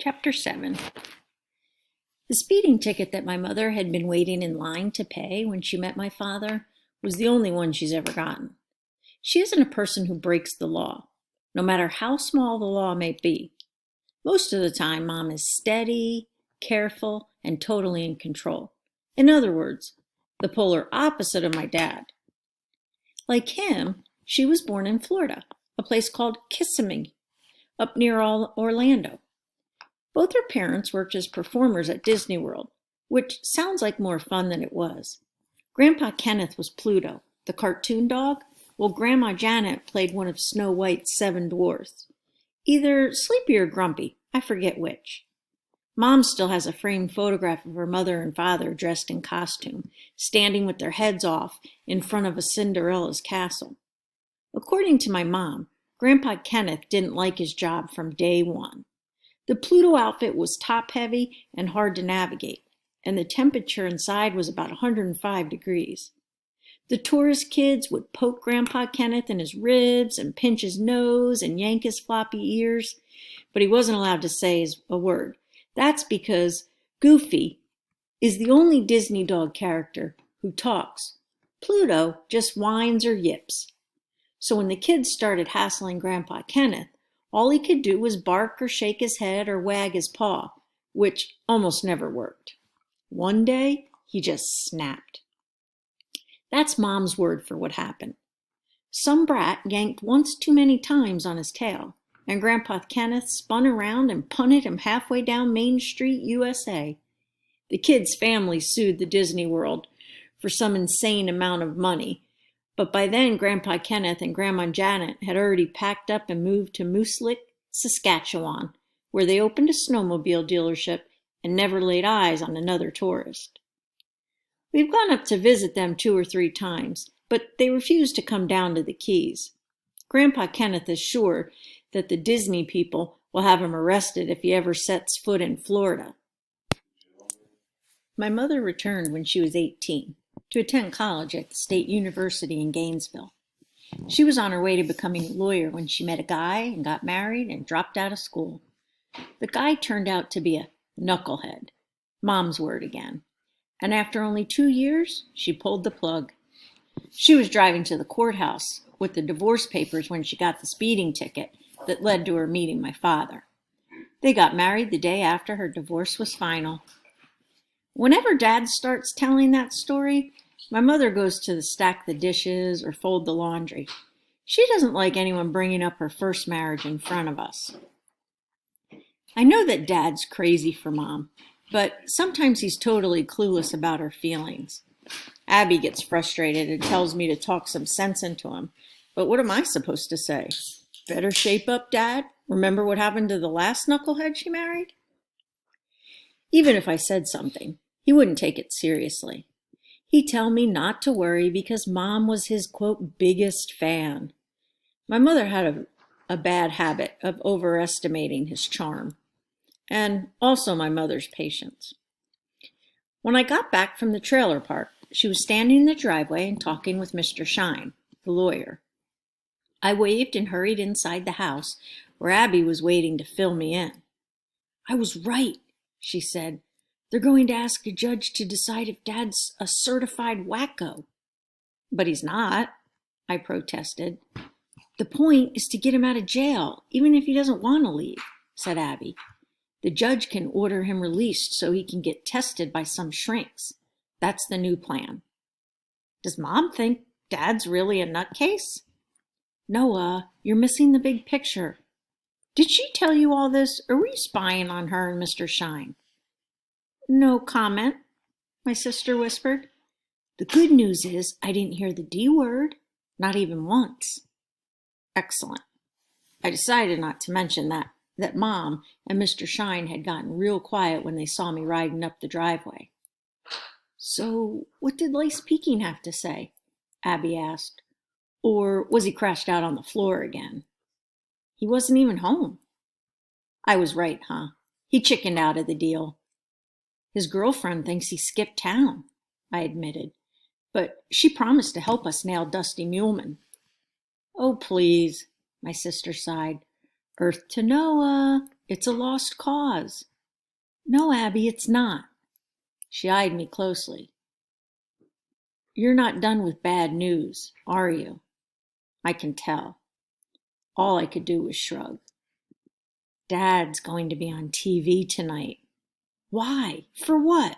Chapter 7. The speeding ticket that my mother had been waiting in line to pay when she met my father was the only one she's ever gotten. She isn't a person who breaks the law, no matter how small the law may be. Most of the time, Mom is steady, careful, and totally in control. In other words, the polar opposite of my dad. Like him, she was born in Florida, a place called Kissimmee, up near Orlando. Both her parents worked as performers at Disney World, which sounds like more fun than it was. Grandpa Kenneth was Pluto, the cartoon dog, while Grandma Janet played one of Snow White's 7 dwarfs. Either Sleepy or Grumpy, I forget which. Mom still has a framed photograph of her mother and father dressed in costume, standing with their heads off in front of a Cinderella's castle. According to my mom, Grandpa Kenneth didn't like his job from day one. The Pluto outfit was top-heavy and hard to navigate, and the temperature inside was about 105 degrees. The tourist kids would poke Grandpa Kenneth in his ribs and pinch his nose and yank his floppy ears, but he wasn't allowed to say a word. That's because Goofy is the only Disney dog character who talks. Pluto just whines or yips. So when the kids started hassling Grandpa Kenneth, all he could do was bark or shake his head or wag his paw, which almost never worked. One day, he just snapped. That's Mom's word for what happened. Some brat yanked once too many times on his tail, and Grandpa Kenneth spun around and punted him halfway down Main Street, USA. The kid's family sued the Disney World for some insane amount of money, but by then Grandpa Kenneth and Grandma Janet had already packed up and moved to Moose Lick, Saskatchewan, where they opened a snowmobile dealership and never laid eyes on another tourist. We've gone up to visit them 2 or 3 times, but they refuse to come down to the Keys. Grandpa Kenneth is sure that the Disney people will have him arrested if he ever sets foot in Florida. My mother returned when she was 18 to attend college at the State University in Gainesville. She was on her way to becoming a lawyer when she met a guy and got married and dropped out of school. The guy turned out to be a knucklehead, Mom's word again, and after only 2 years, she pulled the plug. She was driving to the courthouse with the divorce papers when she got the speeding ticket that led to her meeting my father. They got married the day after her divorce was final. Whenever Dad starts telling that story, my mother goes to stack the dishes or fold the laundry. She doesn't like anyone bringing up her first marriage in front of us. I know that Dad's crazy for Mom, but sometimes he's totally clueless about her feelings. Abby gets frustrated and tells me to talk some sense into him, but what am I supposed to say? Better shape up, Dad. Remember what happened to the last knucklehead she married? Even if I said something, he wouldn't take it seriously. He'd tell me not to worry because Mom was his, quote, biggest fan. My mother had a bad habit of overestimating his charm, and also my mother's patience. When I got back from the trailer park, she was standing in the driveway and talking with Mr. Shine, the lawyer. I waved and hurried inside the house where Abby was waiting to fill me in. I was right, she said. They're going to ask a judge to decide if Dad's a certified wacko. But he's not, I protested. The point is to get him out of jail, even if he doesn't want to leave, said Abby. The judge can order him released so he can get tested by some shrinks. That's the new plan. Does Mom think Dad's really a nutcase? Noah, you're missing the big picture. Did she tell you all this, or were you spying on her and Mr. Shine? No comment, my sister whispered. The good news is I didn't hear the D word, not even once. Excellent. I decided not to mention that Mom and Mr. Shine had gotten real quiet when they saw me riding up the driveway. So what did Lace Peking have to say? Abby asked. Or was he crashed out on the floor again? He wasn't even home. I was right, huh? He chickened out of the deal. His girlfriend thinks he skipped town, I admitted, but she promised to help us nail Dusty Muleman. Oh, please, my sister sighed. Earth to Noah, It's a lost cause. No, Abby, it's not. She eyed me closely. You're not done with bad news, are you? I can tell. All I could do was shrug. Dad's going to be on TV tonight. Why? For what?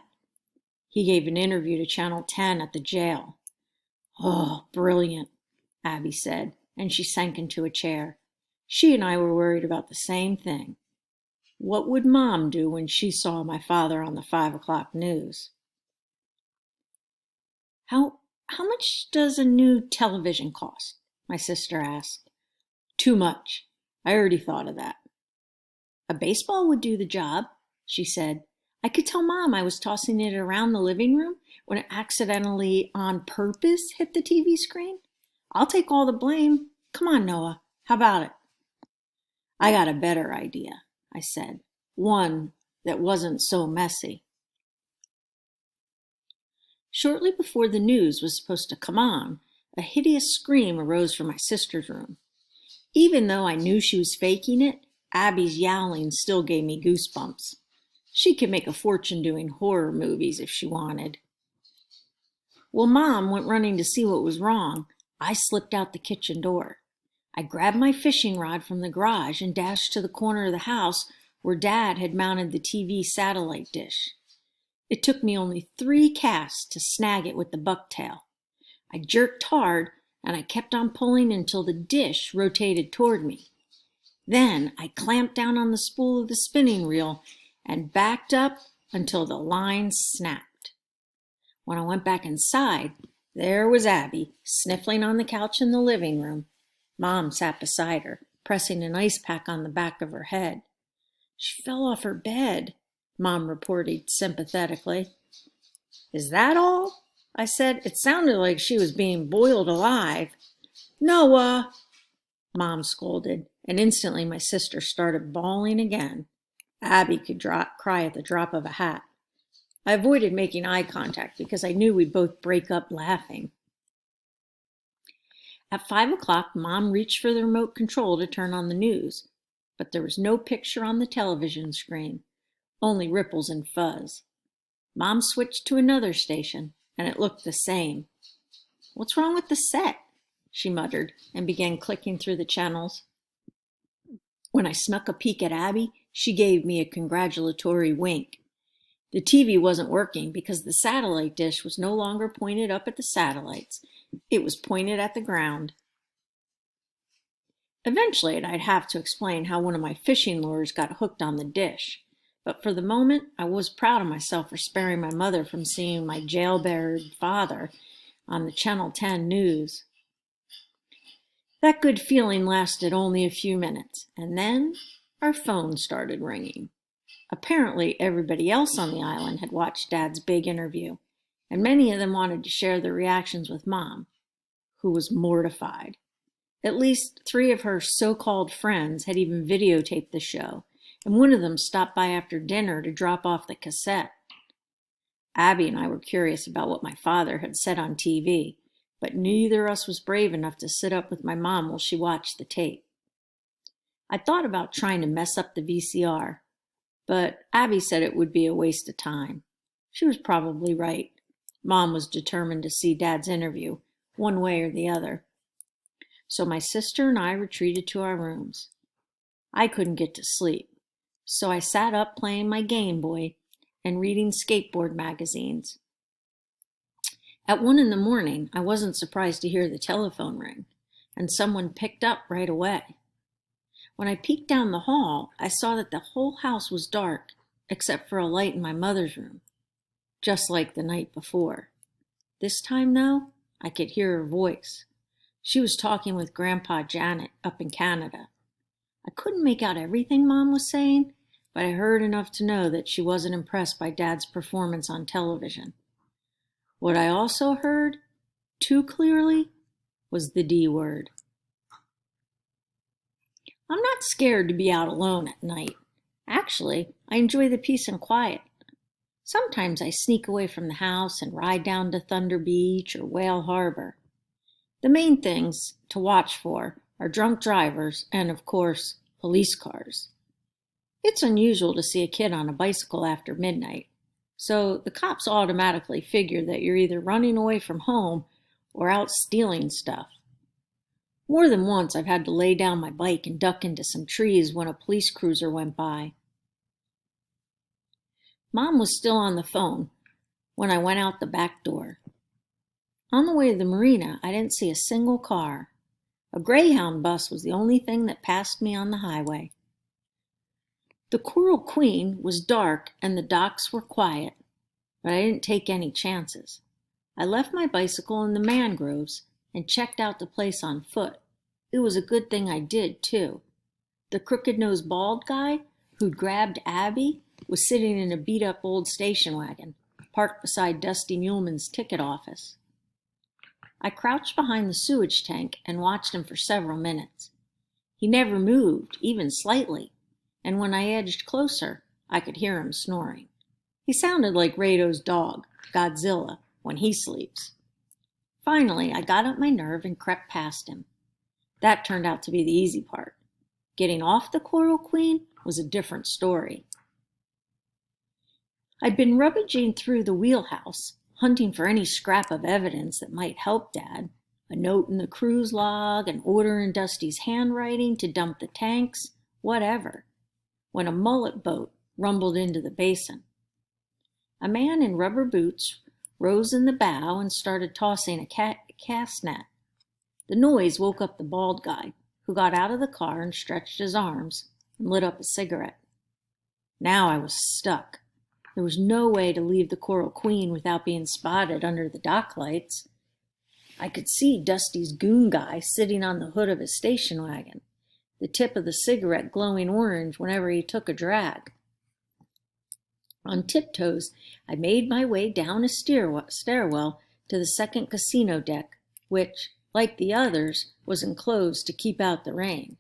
He gave an interview to Channel 10 at the jail. Oh, brilliant, Abby said, and she sank into a chair. She and I were worried about the same thing. What would Mom do when she saw my father on the 5 o'clock news? How much does a new television cost? My sister asked. Too much. I already thought of that. A baseball would do the job, she said. I could tell Mom I was tossing it around the living room when it accidentally, on purpose, hit the TV screen. I'll take all the blame. Come on, Noah. How about it? I got a better idea, I said. One that wasn't so messy. Shortly before the news was supposed to come on, a hideous scream arose from my sister's room. Even though I knew she was faking it, Abby's yowling still gave me goosebumps. She could make a fortune doing horror movies if she wanted. While Mom went running to see what was wrong, I slipped out the kitchen door. I grabbed my fishing rod from the garage and dashed to the corner of the house where Dad had mounted the TV satellite dish. It took me only 3 casts to snag it with the bucktail. I jerked hard, and I kept on pulling until the dish rotated toward me. Then I clamped down on the spool of the spinning reel and backed up until the line snapped. When I went back inside, there was Abby, sniffling on the couch in the living room. Mom sat beside her, pressing an ice pack on the back of her head. She fell off her bed, Mom reported sympathetically. Is that all? I said. It sounded like she was being boiled alive. Noah, Mom scolded, and instantly my sister started bawling again. Abby could cry at the drop of a hat. I avoided making eye contact because I knew we'd both break up laughing. At 5 o'clock, Mom reached for the remote control to turn on the news, but there was no picture on the television screen, only ripples and fuzz. Mom switched to another station, and it looked the same. What's wrong with the set? She muttered and began clicking through the channels. When I snuck a peek at Abby, she gave me a congratulatory wink. The TV wasn't working because the satellite dish was no longer pointed up at the satellites. It was pointed at the ground. Eventually, I'd have to explain how one of my fishing lures got hooked on the dish. But for the moment, I was proud of myself for sparing my mother from seeing my jailbird father on the Channel 10 news. That good feeling lasted only a few minutes, and then our phone started ringing. Apparently, everybody else on the island had watched Dad's big interview, and many of them wanted to share their reactions with Mom, who was mortified. At least 3 of her so-called friends had even videotaped the show, and one of them stopped by after dinner to drop off the cassette. Abby and I were curious about what my father had said on TV, but neither of us was brave enough to sit up with my mom while she watched the tape. I thought about trying to mess up the VCR, but Abby said it would be a waste of time. She was probably right. Mom was determined to see Dad's interview, one way or the other. So my sister and I retreated to our rooms. I couldn't get to sleep, so I sat up playing my Game Boy and reading skateboard magazines. At 1 a.m, I wasn't surprised to hear the telephone ring, and someone picked up right away. When I peeked down the hall, I saw that the whole house was dark, except for a light in my mother's room, just like the night before. This time, though, I could hear her voice. She was talking with Grandpa Janet up in Canada. I couldn't make out everything Mom was saying, but I heard enough to know that she wasn't impressed by Dad's performance on television. What I also heard, too clearly, was the D word. I'm not scared to be out alone at night. Actually, I enjoy the peace and quiet. Sometimes I sneak away from the house and ride down to Thunder Beach or Whale Harbor. The main things to watch for are drunk drivers and, of course, police cars. It's unusual to see a kid on a bicycle after midnight, so the cops automatically figure that you're either running away from home or out stealing stuff. More than once, I've had to lay down my bike and duck into some trees when a police cruiser went by. Mom was still on the phone when I went out the back door. On the way to the marina, I didn't see a single car. A Greyhound bus was the only thing that passed me on the highway. The Coral Queen was dark and the docks were quiet, but I didn't take any chances. I left my bicycle in the mangroves and checked out the place on foot. It was a good thing I did, too. The crooked-nosed bald guy who'd grabbed Abby was sitting in a beat-up old station wagon, parked beside Dusty Muleman's ticket office. I crouched behind the sewage tank and watched him for several minutes. He never moved, even slightly, and when I edged closer, I could hear him snoring. He sounded like Rado's dog, Godzilla, when he sleeps. Finally, I got up my nerve and crept past him. That turned out to be the easy part. Getting off the Coral Queen was a different story. I'd been rummaging through the wheelhouse, hunting for any scrap of evidence that might help Dad, a note in the cruise log, an order in Dusty's handwriting to dump the tanks, whatever, when a mullet boat rumbled into the basin. A man in rubber boots rose in the bow and started tossing a cast net. The noise woke up the bald guy, who got out of the car and stretched his arms and lit up a cigarette. Now I was stuck. There was no way to leave the Coral Queen without being spotted under the dock lights. I could see Dusty's goon guy sitting on the hood of his station wagon, the tip of the cigarette glowing orange whenever he took a drag. On tiptoes, I made my way down a stairwell to the second casino deck, which, like the others, was enclosed to keep out the rain.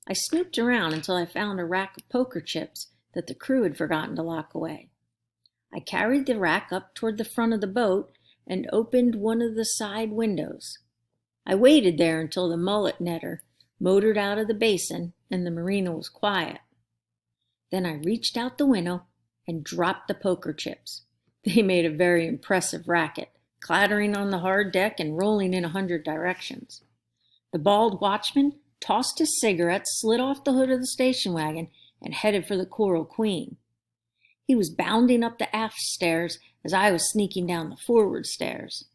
I snooped around until I found a rack of poker chips that the crew had forgotten to lock away. I carried the rack up toward the front of the boat and opened one of the side windows. I waited there until the mullet netter motored out of the basin and the marina was quiet. Then I reached out the window and dropped the poker chips. They made a very impressive racket, clattering on the hard deck and rolling in 100 directions. The bald watchman tossed his cigarette, slid off the hood of the station wagon, and headed for the Coral Queen. He was bounding up the aft stairs as I was sneaking down the forward stairs.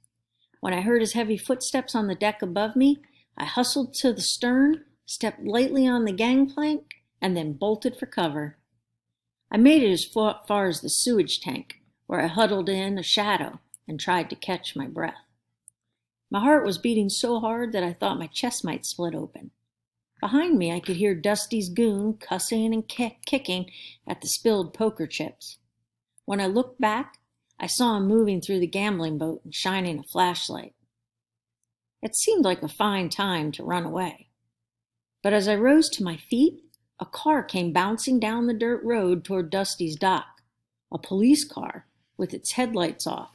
When I heard his heavy footsteps on the deck above me, I hustled to the stern, stepped lightly on the gangplank, and then bolted for cover. I made it as far as the sewage tank, where I huddled in a shadow and tried to catch my breath. My heart was beating so hard that I thought my chest might split open. Behind me, I could hear Dusty's goon cussing and kicking at the spilled poker chips. When I looked back, I saw him moving through the gambling boat and shining a flashlight. It seemed like a fine time to run away. But as I rose to my feet, a car came bouncing down the dirt road toward Dusty's dock, a police car with its headlights off.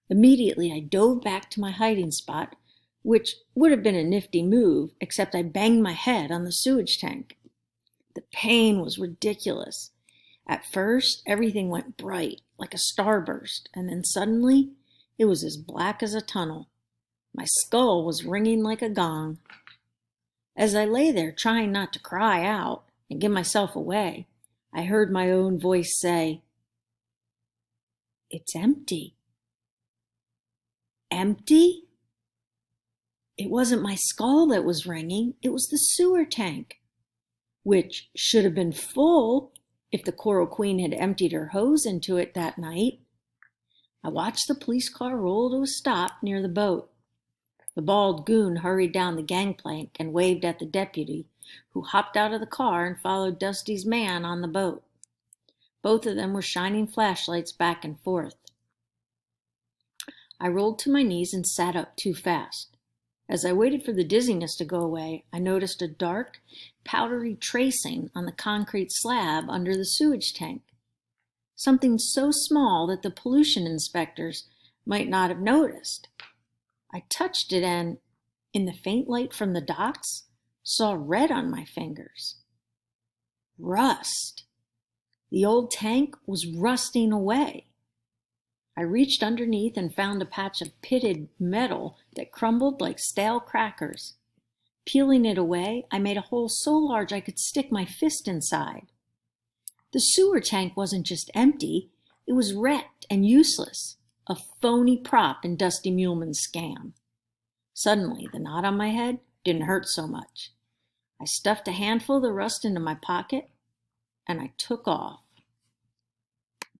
Immediately, I dove back to my hiding spot, which would have been a nifty move, except I banged my head on the sewage tank. The pain was ridiculous. At first, everything went bright, like a starburst, and then suddenly, it was as black as a tunnel. My skull was ringing like a gong. As I lay there trying not to cry out and give myself away, I heard my own voice say, "It's empty." Empty? It wasn't my skull that was ringing, it was the sewer tank, which should have been full if the Coral Queen had emptied her hose into it that night. I watched the police car roll to a stop near the boat. The bald goon hurried down the gangplank and waved at the deputy, who hopped out of the car and followed Dusty's man on the boat. Both of them were shining flashlights back and forth. I rolled to my knees and sat up too fast. As I waited for the dizziness to go away, I noticed a dark, powdery tracing on the concrete slab under the sewage tank. Something so small that the pollution inspectors might not have noticed. I touched it and, in the faint light from the docks, saw red on my fingers. Rust. The old tank was rusting away. I reached underneath and found a patch of pitted metal that crumbled like stale crackers. Peeling it away, I made a hole so large I could stick my fist inside. The sewer tank wasn't just empty, it was wrecked and useless, a phony prop in Dusty Muleman's scam. Suddenly, the knot on my head didn't hurt so much. I stuffed a handful of the rust into my pocket, and I took off.